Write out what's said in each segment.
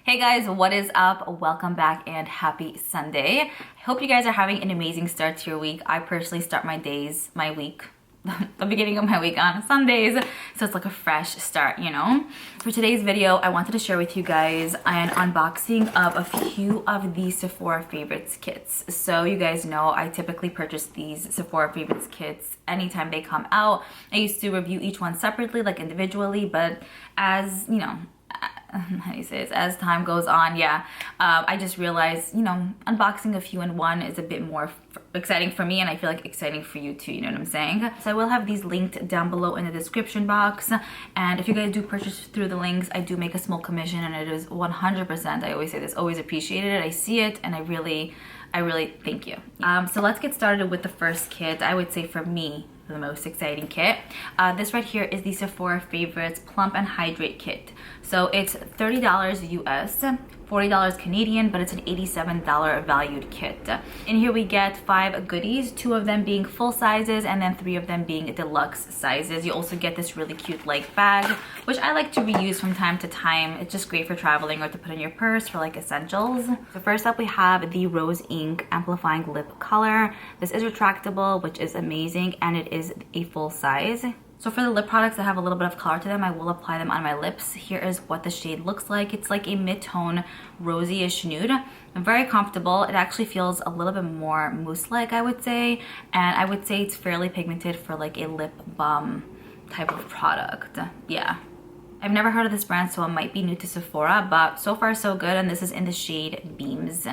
Hey guys, what is up? Welcome back and happy Sunday. I hope you guys are having an amazing start to your week. I personally start my week, the beginning of my week on Sundays, so it's like a fresh start, you know? For today's video, I wanted to share with you guys an unboxing of a few of the Sephora Favorites kits. So you guys know I typically purchase these Sephora Favorites kits anytime they come out. I used to review each one separately, like individually, but as, you know, how do you say this, as time goes on, I just realized, you know, unboxing a few in one is a bit more exciting for me, and I feel like exciting for you too, you know what I'm saying? So I will have these linked down below in the description box, and if you guys do purchase through the links, I do make a small commission, and it is 100%, I always say this, always appreciated it. I see it, and I really thank you. So let's get started with the first kit. I would say for me, the most exciting kit. This right here is the Sephora Favorites Plump and Hydrate kit. So it's $30 US, $40 Canadian, but it's an $87 valued kit. In here we get 5 goodies, 2 of them being full sizes and then 3 of them being deluxe sizes. You also get this really cute like bag, which I like to reuse from time to time. It's just great for traveling or to put in your purse for like essentials. So first up we have the Rose Ink Amplifying Lip Color. This is retractable, which is amazing, and it is a full size. So for the lip products that have a little bit of color to them, I will apply them on my lips. Here is what the shade looks like. It's like a mid-tone rosy-ish nude. Very comfortable. It actually feels a little bit more mousse-like, I would say. And I would say it's fairly pigmented for like a lip balm type of product. Yeah. I've never heard of this brand, so it might be new to Sephora, but so far so good, and this is in the shade Beams.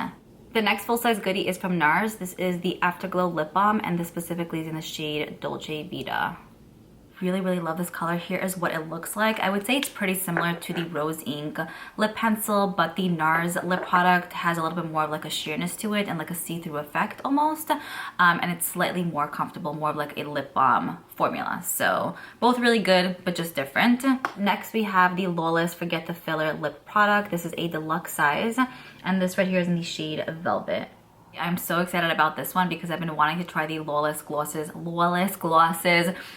The next full-size goodie is from NARS. This is the Afterglow Lip Balm, and this specifically is in the shade Dolce Vita. Really love this color. Here is what it looks like. I would say it's pretty similar to the Rose Ink lip pencil, but the NARS lip product has a little bit more of like a sheerness to it and like a see-through effect almost, and it's slightly more comfortable, more of like a lip balm formula. So both really good, but just different. Next we have the Lawless Forget the Filler lip product. This is a deluxe size, and this right here is in the shade Velvet. I'm so excited about this one because I've been wanting to try the Lawless glosses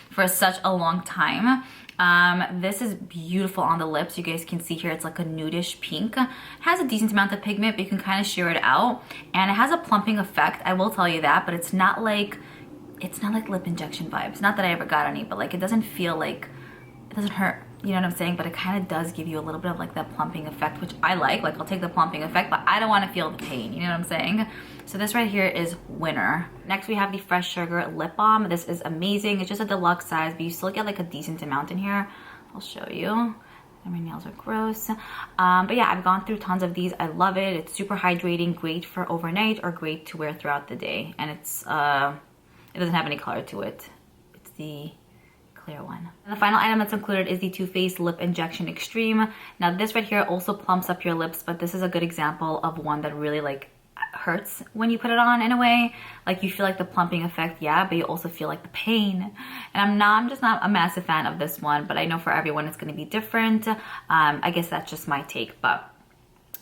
for such a long time. This is beautiful on the lips. You guys can see here it's like a nudish pink. It has a decent amount of pigment, but you can kind of sheer it out, and it has a plumping effect, I will tell you that, but it's not like lip injection vibes. Not that I ever got any, but like it doesn't feel like, it doesn't hurt, you know what I'm saying? But it kind of does give you a little bit of like that plumping effect, which I like. Like I'll take the plumping effect, but I don't want to feel the pain, you know what I'm saying? So this right here is winner. Next we have the Fresh Sugar Lip Balm. This is amazing. It's just a deluxe size, but you still get like a decent amount in here. I'll show you. And my nails are gross. But yeah, I've gone through tons of these. I love it. It's super hydrating, great for overnight or great to wear throughout the day. And it's it doesn't have any color to it. It's the clear one. And the final item that's included is the Too Faced Lip Injection Extreme. Now this right here also plumps up your lips, but this is a good example of one that really like hurts when you put it on in a way. Like you feel like the plumping effect, yeah, but you also feel like the pain. And I'm just not a massive fan of this one, but I know for everyone it's going to be different. I guess that's just my take, but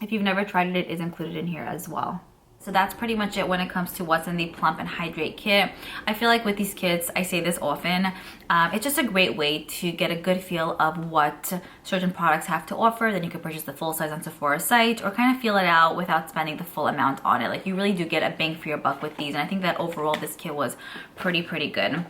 if you've never tried it, it is included in here as well. So that's pretty much it when it comes to what's in the Plump and Hydrate kit. I feel like with these kits, I say this often, it's just a great way to get a good feel of what certain products have to offer. Then you can purchase the full size on Sephora's site or kind of feel it out without spending the full amount on it. Like you really do get a bang for your buck with these. And I think that overall this kit was pretty good.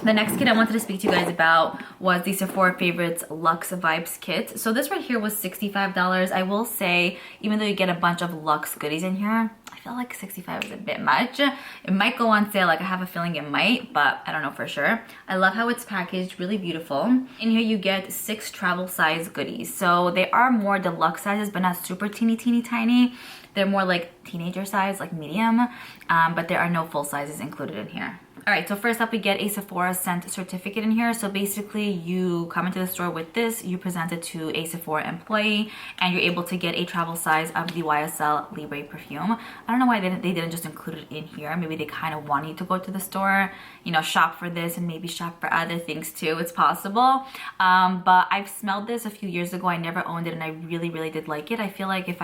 The next kit I wanted to speak to you guys about was the Sephora Favorites Lux Vibes kit. So this right here was $65. I will say, even though you get a bunch of Luxe goodies in here, I feel like $65 is a bit much. It might go on sale, like I have a feeling it might, but I don't know for sure. I love how it's packaged, really beautiful. In here you get 6 travel size goodies. So they are more deluxe sizes, but not super teeny tiny. They're more like teenager size, like medium, but there are no full sizes included in here. All right, so first up we get a Sephora scent certificate in here. So basically you come into the store with this, you present it to a Sephora employee, and you're able to get a travel size of the YSL Liora perfume. I don't know why they didn't just include it in here. Maybe they kind of want you to go to the store, you know, shop for this and maybe shop for other things too. It's possible. But I've smelled this a few years ago. I never owned it, and I really did like it. I feel like if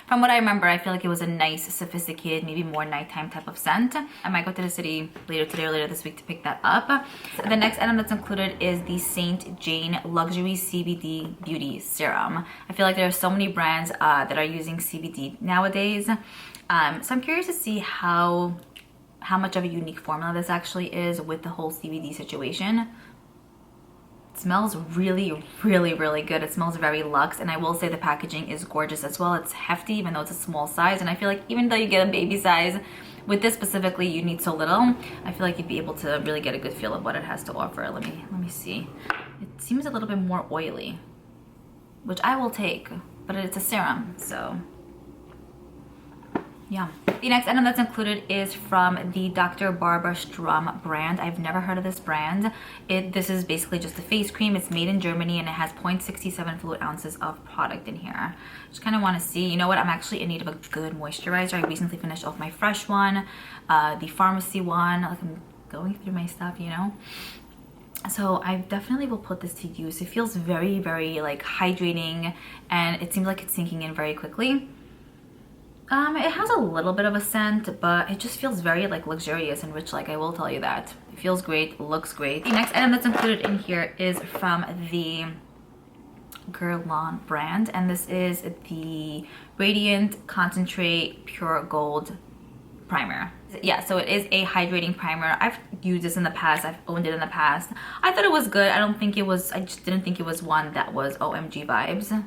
From what I remember, I feel like it was a nice, sophisticated, maybe more nighttime type of scent. I might go to the city later today or later this week to pick that up. So the next item that's included is the Saint Jane Luxury CBD Beauty Serum. I feel like there are so many brands that are using CBD nowadays. So I'm curious to see how much of a unique formula this actually is with the whole CBD situation. It smells really, really, really good. It smells very luxe, and I will say the packaging is gorgeous as well. It's hefty even though it's a small size, and I feel like even though you get a baby size, with this specifically you need so little. I feel like you'd be able to really get a good feel of what it has to offer. Let me see. It seems a little bit more oily, which I will take, but it's a serum, so yeah. The next item that's included is from the Dr. Barbara Strum brand. I've never heard of this brand. This is basically just a face cream. It's made in Germany and it has 0.67 fluid ounces of product in here. Just kind of want to see, you know what, I'm actually in need of a good moisturizer. I recently finished off my Fresh one, the Pharmacy one. Like, I'm going through my stuff, you know. So I definitely will put this to use. It feels very, very like hydrating, and it seems like it's sinking in very quickly. It has a little bit of a scent, but it just feels very like luxurious and rich, like, I will tell you that. It feels great, looks great. The next item that's included in here is from the Guerlain brand, and this is the Radiant Concentrate Pure Gold Primer. Yeah, so it is a hydrating primer. I've used this in the past. I've owned it in the past. I thought it was good. I just didn't think it was one that was OMG vibes.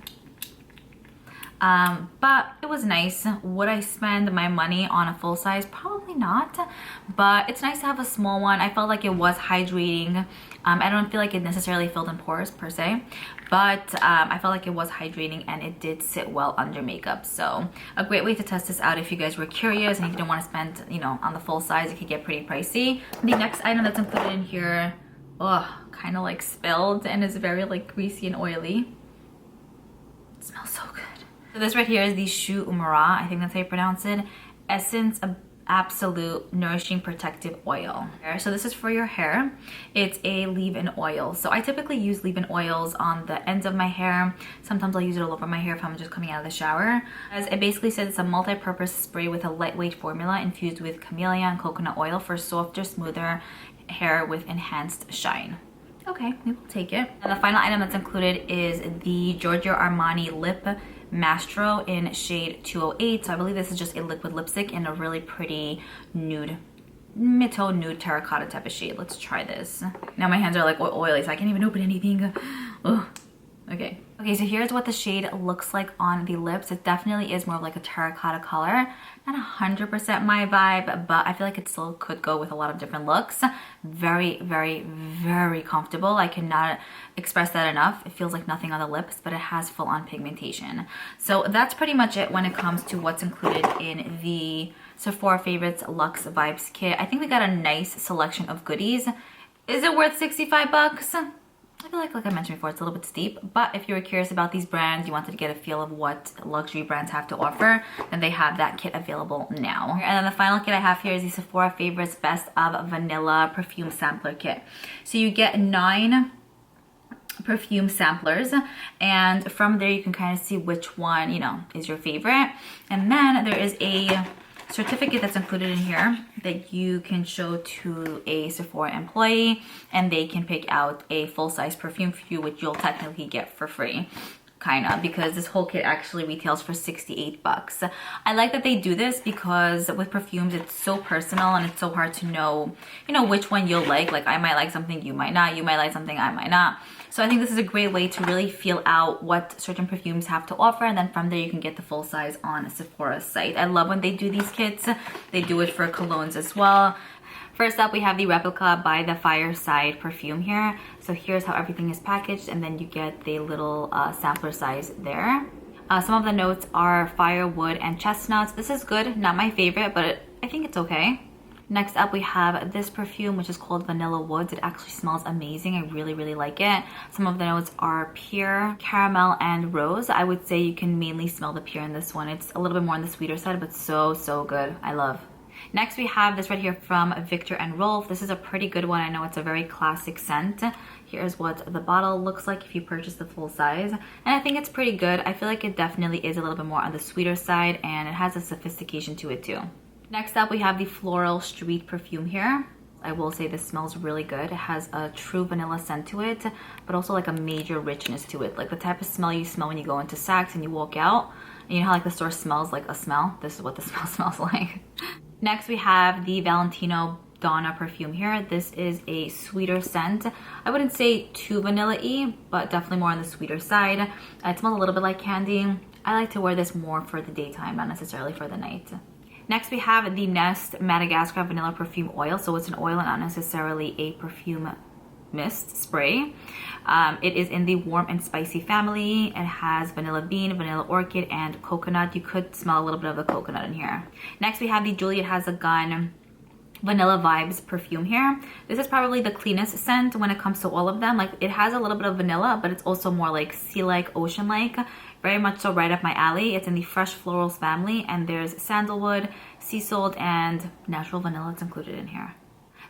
But it was nice. Would I spend my money on a full size? Probably not, but it's nice to have a small one. I felt like it was hydrating. I don't feel like it necessarily filled in pores per se, but I felt like it was hydrating and it did sit well under makeup. So a great way to test this out if you guys were curious and if you don't want to spend, you know, on the full size, it could get pretty pricey. The next item that's included in here, kind of like spilled and is very like greasy and oily. It smells so good. So this right here is the Shu Umaira, I think that's how you pronounce it, Essence of Absolute Nourishing Protective Oil. So this is for your hair. It's a leave-in oil. So I typically use leave-in oils on the ends of my hair. Sometimes I'll use it all over my hair if I'm just coming out of the shower. As it basically says, it's a multi-purpose spray with a lightweight formula infused with camellia and coconut oil for softer, smoother hair with enhanced shine. Okay, we will take it. And the final item that's included is the Giorgio Armani Lip Mastro in shade 208. So I believe this is just a liquid lipstick in a really pretty nude, mid-tone nude terracotta type of shade. Let's try this. Now my hands are like oily, so I can't even open anything. Ugh. Okay. Okay, so here's what the shade looks like on the lips. It definitely is more of like a terracotta color. Not 100% my vibe, but I feel like it still could go with a lot of different looks. Very, very, very comfortable. I cannot express that enough. It feels like nothing on the lips, but it has full-on pigmentation. So that's pretty much it when it comes to what's included in the Sephora Favorites Lux Vibes kit. I think we got a nice selection of goodies. Is it worth 65 bucks? I feel like I mentioned before, it's a little bit steep, but if you were curious about these brands, you wanted to get a feel of what luxury brands have to offer, then they have that kit available now. And then the final kit I have here is the Sephora Favorites Best of Vanilla Perfume Sampler Kit. So you get 9 perfume samplers, and from there you can kind of see which one, you know, is your favorite. And then there is a certificate that's included in here that you can show to a Sephora employee, and they can pick out a full-size perfume for you, which you'll technically get for free, kind of, because this whole kit actually retails for 68 bucks. I like that they do this because with perfumes, it's so personal and it's so hard to know, you know, which one you'll like. Like, I might like something, you might not. You might like something, I might not. So I think this is a great way to really feel out what certain perfumes have to offer, and then from there you can get the full size on Sephora's site. I love when they do these kits. They do it for colognes as well. First up, we have the replica by the Fireside perfume here. So here's how everything is packaged, and then you get the little sampler size there. Some of the notes are firewood and chestnuts. This is good, not my favorite, but I think it's okay. Next up, we have this perfume, which is called Vanilla Woods. It actually smells amazing. I really, really like it. Some of the notes are pear, caramel, and rose. I would say you can mainly smell the pear in this one. It's a little bit more on the sweeter side, but so, so good. I love. Next, we have this right here from Victor and Rolf. This is a pretty good one. I know it's a very classic scent. Here's what the bottle looks like if you purchase the full size. And I think it's pretty good. I feel like it definitely is a little bit more on the sweeter side, and it has a sophistication to it too. Next up, we have the Floral Street perfume here. I will say this smells really good. It has a true vanilla scent to it, but also like a major richness to it. Like the type of smell you smell when you go into Saks and you walk out. And you know how like the store smells like a smell? This is what the smell smells like. Next, we have the Valentino Donna perfume here. This is a sweeter scent. I wouldn't say too vanilla-y, but definitely more on the sweeter side. It smells a little bit like candy. I like to wear this more for the daytime, not necessarily for the night. Next, we have the Nest Madagascar Vanilla Perfume Oil. So it's an oil and not necessarily a perfume mist spray. It is in the warm and spicy family. It has vanilla bean, vanilla orchid, and coconut. You could smell a little bit of the coconut in here. Next, we have the Juliet Has a Gun Vanilla Vibes perfume here. This is probably the cleanest scent when it comes to all of them. Like it has a little bit of vanilla, but it's also more like sea-like, ocean-like. Very much so right up my alley. It's in the Fresh Florals family, and there's sandalwood, sea salt, and natural vanilla that's included in here.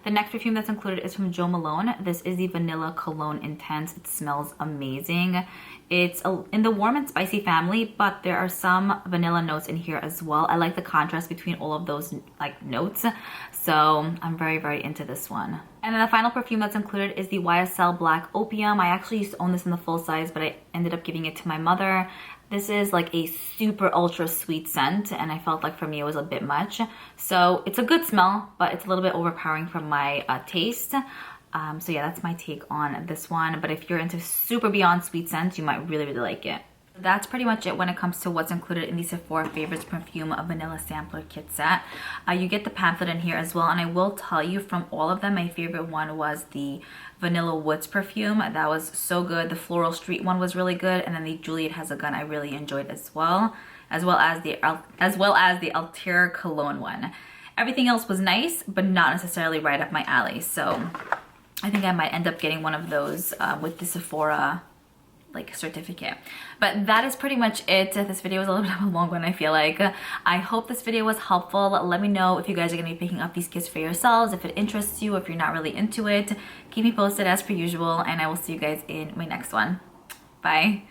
The next perfume that's included is from Jo Malone. This is the Vanilla Cologne Intense. It smells amazing. It's in the warm and spicy family, but there are some vanilla notes in here as well. I like the contrast between all of those like notes. So I'm very, very into this one. And then the final perfume that's included is the YSL Black Opium. I actually used to own this in the full size, but I ended up giving it to my mother. This is like a super ultra sweet scent, and I felt like for me it was a bit much. So it's a good smell, but it's a little bit overpowering for my taste. So yeah, that's my take on this one. But if you're into super beyond sweet scents, you might really, really like it. That's pretty much it when it comes to what's included in the Sephora Favorites Perfume Vanilla Sampler Kit Set. You get the pamphlet in here as well, and I will tell you from all of them, my favorite one was the Vanilla Woods perfume. That was so good. The Floral Street one was really good, and then the Juliet Has a Gun I really enjoyed as well as the Altair Cologne one. Everything else was nice, but not necessarily right up my alley. So I think I might end up getting one of those with the Sephora like certificate. But that is pretty much it. This video was a little bit of a long one, I feel like. I hope this video was helpful. Let me know if you guys are going to be picking up these kits for yourselves, if it interests you, if you're not really into it. Keep me posted as per usual, and I will see you guys in my next one. Bye.